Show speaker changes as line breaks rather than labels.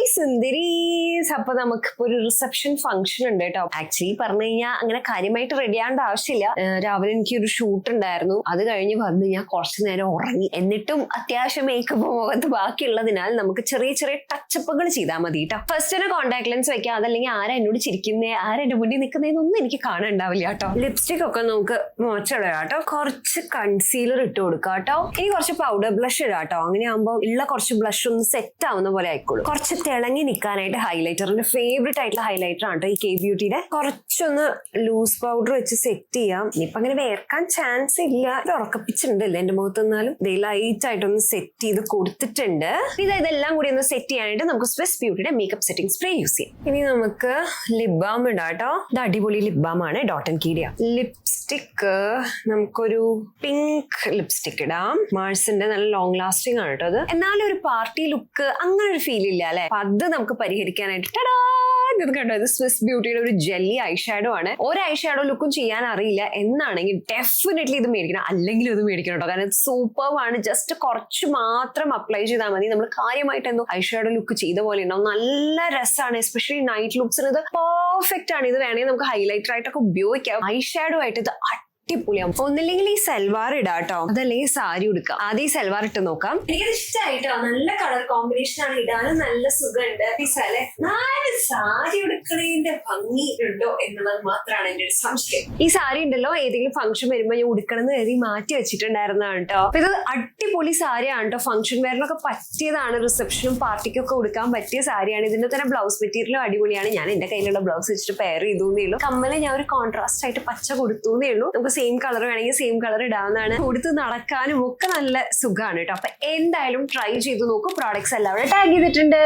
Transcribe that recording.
Hi സുന്ദരീസ്. അപ്പൊ നമുക്കിപ്പോ ഒരു റിസപ്ഷൻ ഫംഗ്ഷൻ ഉണ്ട് കേട്ടോ. ആക്ച്വലി പറഞ്ഞു കഴിഞ്ഞാൽ അങ്ങനെ കാര്യമായിട്ട് റെഡി ആവേണ്ട ആവശ്യമില്ല. രാവിലെ എനിക്ക് ഒരു ഷൂട്ട് ഉണ്ടായിരുന്നു. അത് കഴിഞ്ഞ് വന്ന് ഞാൻ കുറച്ചു നേരം ഉറങ്ങി. എന്നിട്ടും അത്യാവശ്യം മേക്കപ്പ് മുഖത്ത് ബാക്കിയുള്ളതിനാൽ നമുക്ക് ചെറിയ ചെറിയ ടച്ചപ്പുകൾ ചെയ്താൽ മതി കേട്ടോ. ഫസ്റ്റ് തന്നെ കോൺടാക്ട് ലെൻസ് വെക്കാം. അതല്ലെങ്കിൽ ആരാ എന്നോട് ചിരിക്കുന്നേ, ആരാ എന്റെ മുന്നിൽ നിൽക്കുന്നതെന്നൊന്നും എനിക്ക് കാണാനുണ്ടാവില്ല കേട്ടോ. ലിപ്സ്റ്റിക് ഒക്കെ നമുക്ക് മോശമിടാം കേട്ടോ. കുറച്ച് കൺസീലർ ഇട്ട് കൊടുക്കാം കേട്ടോ. ഇനി കുറച്ച് പൗഡർ ബ്ലഷ് ഇടാം കേട്ടോ. അങ്ങനെ ആകുമ്പോൾ ഉള്ള കുറച്ച് ബ്ലഷ് ഒന്ന് സെറ്റ് ആവുന്ന പോലെ ആയിക്കോളും. കുറച്ച് തിളങ്ങി നിൽക്കാനായിട്ട് ഹൈലൈറ്ററിന്റെ ഫേവറേറ്റ് ആയിട്ടുള്ള ഹൈലൈറ്റർ ആണ് ഈ കെ ബ്യൂട്ടിയുടെ. കുറച്ചൊന്ന് ലൂസ് പൗഡർ വെച്ച് സെറ്റ് ചെയ്യാം. ഇനിയിപ്പൊ അങ്ങനെ വേർക്കാൻ ചാൻസ് ഇല്ല. ഉറക്കപ്പിച്ചിട്ടുണ്ടല്ലേ എന്റെ മുഖത്ത്. എന്നാലും ലൈറ്റ് ആയിട്ടൊന്ന് സെറ്റ് ചെയ്ത് കൊടുത്തിട്ടുണ്ട്. ഇതെല്ലാം കൂടി ഒന്ന് സെറ്റ് ചെയ്യാനായിട്ട് നമുക്ക് സ്വിസ് ബ്യൂട്ടിയുടെ മേക്കപ്പ് സെറ്റിംഗ് സ്പ്രേ യൂസ് ചെയ്യാം. ഇനി നമുക്ക് ലിപ് ബാം ഇടാം കേട്ടോ. ഇത് അടിപൊളി ലിപ് ബാം ആണ്, ഡോട്ട് ആൻഡ് കീഡിയ. ലിപ്സ്റ്റിക് നമുക്കൊരു പിങ്ക് ലിപ്സ്റ്റിക് ഇടാം. മാഴ്സിന്റെ നല്ല ലോങ് ലാസ്റ്റിംഗ് ആണ് കേട്ടോ അത്. എന്നാലും ഒരു പാർട്ടി ലുക്ക് അങ്ങനെ ഒരു ഫീൽ ഇല്ല അല്ലെ. അപ്പൊ അത് നമുക്ക് പരിഹരിക്കാനായിട്ട് ഇത് കണ്ടോ, ഇത് സ്വിസ് ബ്യൂട്ടിയുടെ ഒരു ജെല്ലി ഐഷാഡോ ആണ്. ഒരു ഐഷാഡോ ലുക്കും ചെയ്യാൻ അറിയില്ല എന്നാണെങ്കിൽ ഡെഫിനറ്റ്ലി ഇത് മേടിക്കണം, അല്ലെങ്കിൽ ഇത് മേടിക്കണം കേട്ടോ. കാരണം ഇത് സൂപ്പർവാണ്. ജസ്റ്റ് കുറച്ച് മാത്രം അപ്ലൈ ചെയ്താൽ മതി. നമ്മൾ കാര്യമായിട്ട് എന്തോ ഐഷാഡോ ലുക്ക് ചെയ്ത പോലെ ഉണ്ടാവും. നല്ല രസമാണ്. എസ്പെഷ്യലി നൈറ്റ് ലുക്സിന് ഇത് പെർഫെക്റ്റ് ആണ്. ഇത് വേണമെങ്കിൽ നമുക്ക് ഹൈലൈറ്റർ ആയിട്ടൊക്കെ ഉപയോഗിക്കാം. ഐഷാഡോ ആയിട്ട് ഇത് അടിപൊളിയാവും. ഒന്നില്ലെങ്കിൽ ഈ സൽവാർ ഇടാം കേട്ടോ, അതല്ലെങ്കിൽ സാരി ഉടുക്കാം. ആദ്യം ഈ സൽവാർ ഇട്ട് നോക്കാം. എനിക്കത് ഇഷ്ടമായിട്ടോ. നല്ല കളർ കോമ്പിനേഷൻ ആണ്, ഇടാനും നല്ല സുഖമുണ്ട്. സാരി ഉടുക്കണേന്റെ ഭംഗി ഉണ്ടോ എന്നുള്ളത് മാത്രമാണ് എന്റെ ഒരു സംശയം. ഈ സാരി ഉണ്ടല്ലോ, ഏതെങ്കിലും ഫംഗ്ഷൻ വരുമ്പോ ഞാൻ ഉടുക്കണം എന്ന് കരുതി മാറ്റി വെച്ചിട്ടുണ്ടായിരുന്നതാണ് കേട്ടോ. അപ്പൊ ഇത് അടിപൊളി സാരിയാണ് കേട്ടോ. ഫംഗ്ഷൻ വെയറിനൊക്കെ പറ്റിയതാണ്. റിസപ്ഷനും പാർട്ടിക്കും ഒക്കെ ഉടുക്കാൻ പറ്റിയ സാരിയാണ്. ഇതിന്റെ തന്നെ ബ്ലൗസ് മെറ്റീരിയലും അടിപൊളിയാണ്. ഞാൻ എന്റെ കയ്യിലുള്ള ബ്ലൗസ് വെച്ചിട്ട് പെയർ ചെയ്തേ ഉള്ളൂ. കമ്മല് ഞാൻ ഒരു കോൺട്രാസ്റ്റ് ആയിട്ട് പച്ച കൊടുത്തേ ഉള്ളൂ. നമുക്ക് സെയിം കളർ വേണമെങ്കിൽ സെയിം കളർ ഇടാവുന്നതാണ്. കൊടുത്ത് നടക്കാനും ഒക്കെ നല്ല സുഖമാണ് കേട്ടോ. അപ്പൊ എന്തായാലും ട്രൈ ചെയ്ത് നോക്കും. പ്രോഡക്ട്സ് എല്ലാവരും ടാഗ് ചെയ്തിട്ടുണ്ട്.